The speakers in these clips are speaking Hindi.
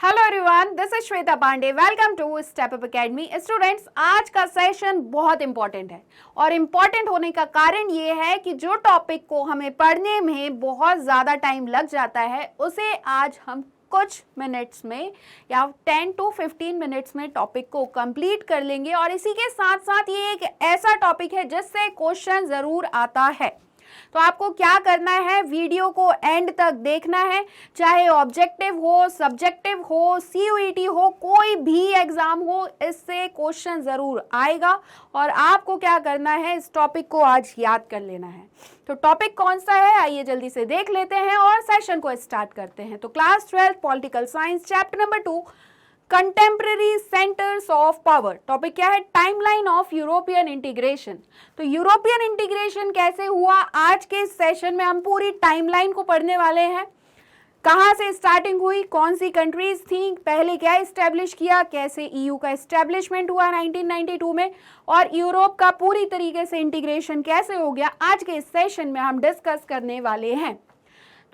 Hello everyone, this is Shweta Pandey. Welcome to step up academy. Students, आज का सेशन बहुत इंपॉर्टेंट है और इम्पॉर्टेंट होने का कारण ये है कि जो टॉपिक को हमें पढ़ने में बहुत ज़्यादा टाइम लग जाता है उसे आज हम कुछ मिनट्स में या 10 to 15 मिनट्स में टॉपिक को कंप्लीट कर लेंगे। और इसी के साथ साथ ये एक ऐसा टॉपिक है जिससे क्वेश्चन ज़रूर आता है। तो आपको क्या करना है, वीडियो को एंड तक देखना है। चाहे ऑब्जेक्टिव हो, सब्जेक्टिव हो, सीयूईटी हो, कोई भी एग्जाम हो, इससे क्वेश्चन जरूर आएगा और आपको क्या करना है, इस टॉपिक को आज याद कर लेना है। तो टॉपिक कौन सा है, आइए जल्दी से देख लेते हैं और सेशन को स्टार्ट करते हैं। तो class 12 political science chapter number 2 contemporary centres of power. Topic क्या है, टाइमलाइन ऑफ यूरोपियन इंटीग्रेशन। तो यूरोपियन इंटीग्रेशन कैसे हुआ, आज के सेशन में हम पूरी टाइमलाइन को पढ़ने वाले हैं। कहां से स्टार्टिंग हुई, कौन सी कंट्रीज थी, पहले क्या इस्टेब्लिश किया, कैसे ईयू का इस्टेब्लिशमेंट हुआ 1992 में, और यूरोप का पूरी तरीके से इंटीग्रेशन कैसे हो गया, आज के इस सेशन में हम डिस्कस करने वाले हैं।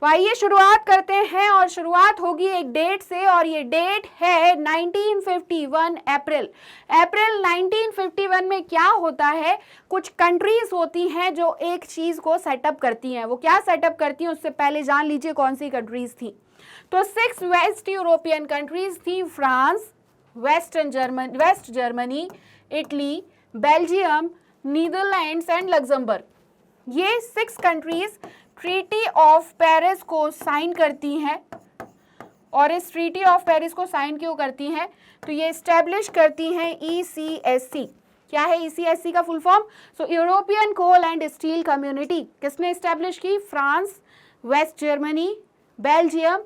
तो आइए शुरुआत करते हैं और शुरुआत होगी एक डेट से और ये डेट है 1951 अप्रैल। अप्रैल 1951 में क्या होता है, कुछ कंट्रीज होती हैं जो एक चीज को सेटअप करती हैं। वो क्या सेटअप करती हैं उससे पहले जान लीजिए कौन सी कंट्रीज थी। तो 6 वेस्ट यूरोपियन कंट्रीज थी, France, waste Germany, Italy, Belgium, Netherlands and Luxembourg. ये 6 कंट्रीज ट्रीटी ऑफ पेरिस को साइन करती हैं। और इस ट्रीटी ऑफ पेरिस को साइन क्यों करती हैं, तो ये स्टैब्लिश करती हैं ECSC। क्या है ECSC का full form, so European coal and steel community. किसने स्टैब्लिश की, France, waste Germany, Belgium,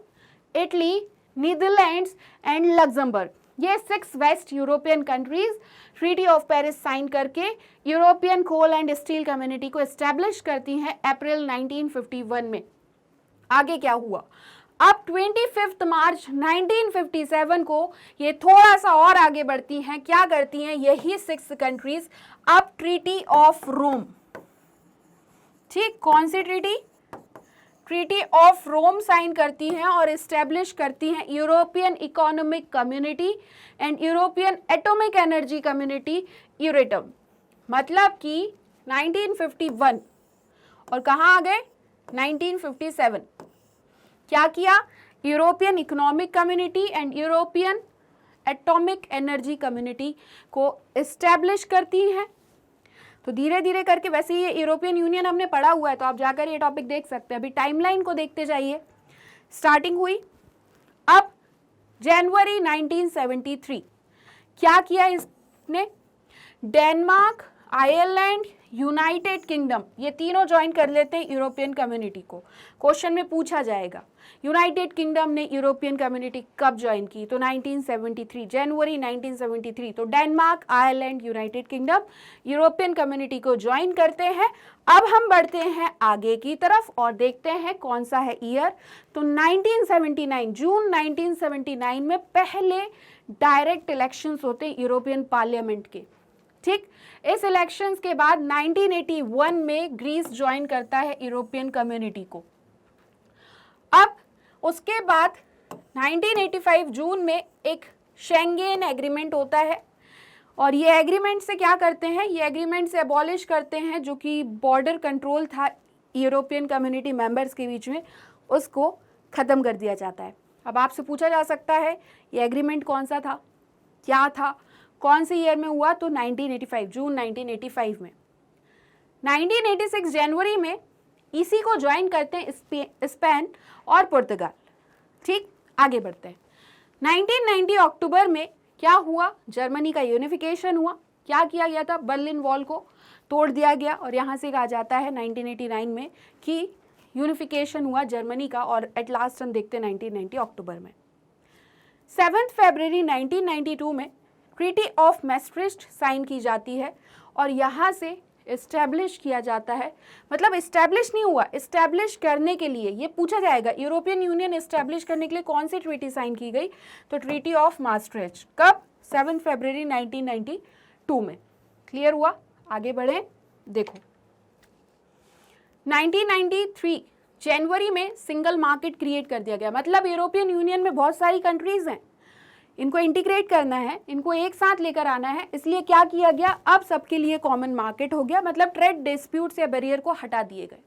Italy, Netherlands and Luxembourg. ये 6 west European countries treaty of Paris sign करके European coal and steel community को एस्टैब्लिश करती हैं अप्रैल 1951 में। आगे क्या हुआ, अब 25 मार्च 1957 को ये थोड़ा सा और आगे बढ़ती हैं। क्या करती हैं यही 6 कंट्रीज, अब ट्रीटी ऑफ रोम। ठीक, कौन सी treaty, treaty of Rome sign करती हैं और एस्टेब्लिश करती हैं European economic community and European atomic energy community, Euratom. मतलब कि 1951 और कहाँ आ गए 1957। क्या किया, European economic community and European atomic energy community को एस्टेब्लिश करती हैं। तो धीरे धीरे करके, वैसे ये यूरोपियन यूनियन हमने पढ़ा हुआ है तो आप जाकर ये टॉपिक देख सकते हैं। अभी टाइमलाइन को देखते जाइए। स्टार्टिंग हुई अब जनवरी 1973। क्या किया इसने, डेनमार्क, आयरलैंड, यूनाइटेड किंगडम, ये तीनों ज्वाइन कर लेते हैं यूरोपियन कम्युनिटी को। क्वेश्चन में पूछा जाएगा यूनाइटेड किंगडम ने यूरोपियन कम्युनिटी कब ज्वाइन की, तो 1973, जनवरी 1973। तो Denmark, Ireland, United kingdom European community को ज्वाइन करते हैं। अब हम बढ़ते हैं आगे की तरफ और देखते हैं कौन सा है ईयर। तो 1979, जून 1979 में पहले डायरेक्ट इलेक्शंस होते हैं यूरोपियन पार्लियामेंट के। ठीक, इस इलेक्शंस के बाद 1981 में ग्रीस ज्वाइन करता है यूरोपियन कम्युनिटी को। अब उसके बाद 1985 जून में एक शेंगेन एग्रीमेंट होता है और ये एग्रीमेंट से क्या करते हैं, ये एग्रीमेंट से अबॉलिश करते हैं जो कि बॉर्डर कंट्रोल था यूरोपियन कम्युनिटी मेंबर्स के बीच में, उसको ख़त्म कर दिया जाता है। अब आपसे पूछा जा सकता है ये एग्रीमेंट कौन सा था, क्या था, कौन से ईयर में हुआ, तो 1985, जून 1985 में। 1986 जनवरी में इसी को ज्वाइन करते हैं स्पेन और पुर्तगाल। ठीक, आगे बढ़ते हैं। 1990 अक्टूबर में क्या हुआ, जर्मनी का यूनिफिकेशन हुआ। क्या किया गया था, बर्लिन वॉल को तोड़ दिया गया और यहाँ से कहा जाता है 1989 में कि यूनिफिकेशन हुआ जर्मनी का। और एट लास्ट हम देखते हैं 1990 अक्टूबर में। 7 फरवरी 1992 में ट्रीटी ऑफ मैस्ट्रिक्ट साइन की जाती है और यहाँ से इस्टेब्लिश किया जाता है। मतलब इस्टेब्लिश नहीं हुआ, इस्टेब्लिश करने के लिए ये पूछा जाएगा यूरोपियन यूनियन इस्टेब्लिश करने के लिए कौन सी ट्रीटी साइन की गई, तो ट्रीटी ऑफ मैस्ट्रिक्ट। कब, 7 फरवरी 1992 में। क्लियर हुआ, आगे बढ़े। देखो 1993 जनवरी में सिंगल मार्केट क्रिएट कर दिया गया। मतलब यूरोपियन यूनियन में बहुत सारी कंट्रीज हैं, इनको इंटीग्रेट करना है, इनको एक साथ लेकर आना है, इसलिए क्या किया गया, अब सबके लिए कॉमन मार्केट हो गया, मतलब ट्रेड डिस्प्यूट्स या बैरियर को हटा दिए गए।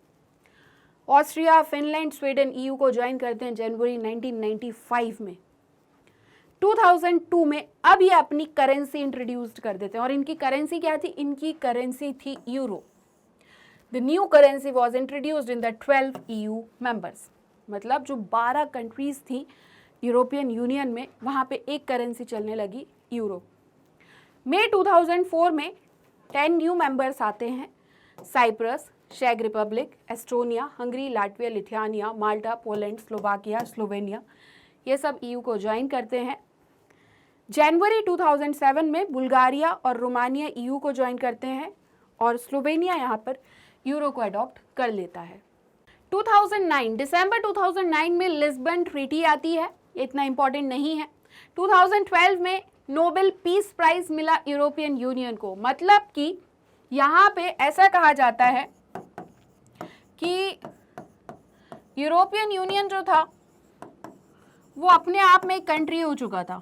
ऑस्ट्रिया, फिनलैंड, स्वीडन ईयू को ज्वाइन करते हैं जनवरी 1995 में। 2002 में अब ये अपनी करेंसी इंट्रोड्यूस्ड कर देते हैं, और इनकी करेंसी क्या थी, इनकी करेंसी थी euro. The new currency was introduced in the 12 EU members, मतलब जो 12 कंट्रीज थी यूरोपियन यूनियन में, वहाँ पे एक करेंसी चलने लगी, यूरो। मई 2004 में 10 न्यू मेंबर्स आते हैं, साइप्रस, चेक Republic, Estonia, Hungary, Latvia, Lithuania, Malta, Poland, Slovakia, Slovenia, ये सब EU को ज्वाइन करते हैं। जनवरी 2007 में बुल्गारिया और रोमानिया EU को ज्वाइन करते हैं, और स्लोवेनिया यहाँ पर यूरो को अडॉप्ट कर लेता है। 2009 दिसंबर 2009 में लिस्बन ट्रीटी आती है, इतना इंपॉर्टेंट नहीं है। 2012 में नोबेल पीस प्राइज मिला यूरोपियन यूनियन को, मतलब कि यहाँ पे ऐसा कहा जाता है कि यूरोपियन यूनियन जो था वो अपने आप में एक कंट्री हो चुका था,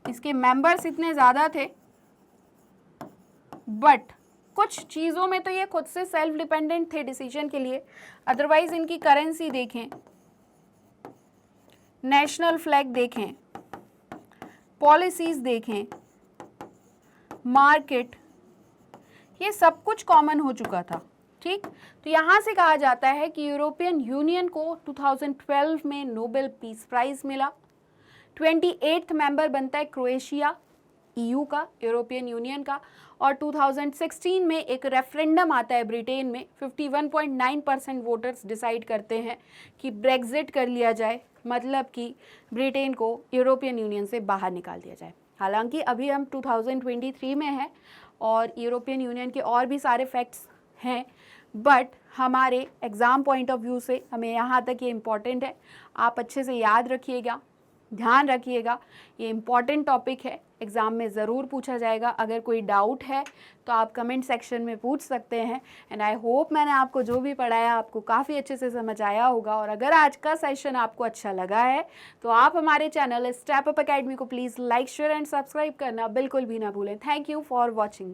इसके मेंबर्स इतने ज़्यादा थे, बट कुछ चीज़ों में तो ये खुद से सेल्फ डिपेंडेंट थे डिसीजन के लिए। अदरवाइज इनकी करेंसी देखें, नेशनल फ्लैग देखें, पॉलिसीज देखें, मार्केट, ये सब कुछ कॉमन हो चुका था। ठीक, तो यहाँ से कहा जाता है कि यूरोपियन यूनियन को 2012 में नोबेल पीस प्राइज मिला। 28th मेंबर बनता है क्रोएशिया EU का, यूरोपियन यूनियन का, और 2016 में एक रेफरेंडम आता है ब्रिटेन में, 51.9% वोटर्स डिसाइड करते हैं कि ब्रेग्जिट कर लिया जाए, मतलब कि ब्रिटेन को यूरोपियन यूनियन से बाहर निकाल दिया जाए। हालांकि अभी हम 2023 में हैं और यूरोपियन यूनियन के और भी सारे फैक्ट्स हैं, बट हमारे एग्ज़ाम पॉइंट ऑफ व्यू से हमें यहाँ तक ये इम्पॉर्टेंट है। आप अच्छे से याद रखिएगा, ध्यान रखिएगा, ये इम्पॉर्टेंट टॉपिक है, एग्ज़ाम में ज़रूर पूछा जाएगा। अगर कोई डाउट है तो आप कमेंट सेक्शन में पूछ सकते हैं। एंड आई होप मैंने आपको जो भी पढ़ाया आपको काफ़ी अच्छे से समझ आया होगा। और अगर आज का सेशन आपको अच्छा लगा है तो आप हमारे चैनल स्टेप अप अकेडमी को please like, share and subscribe करना बिल्कुल भी ना भूलें। Thank you for watching.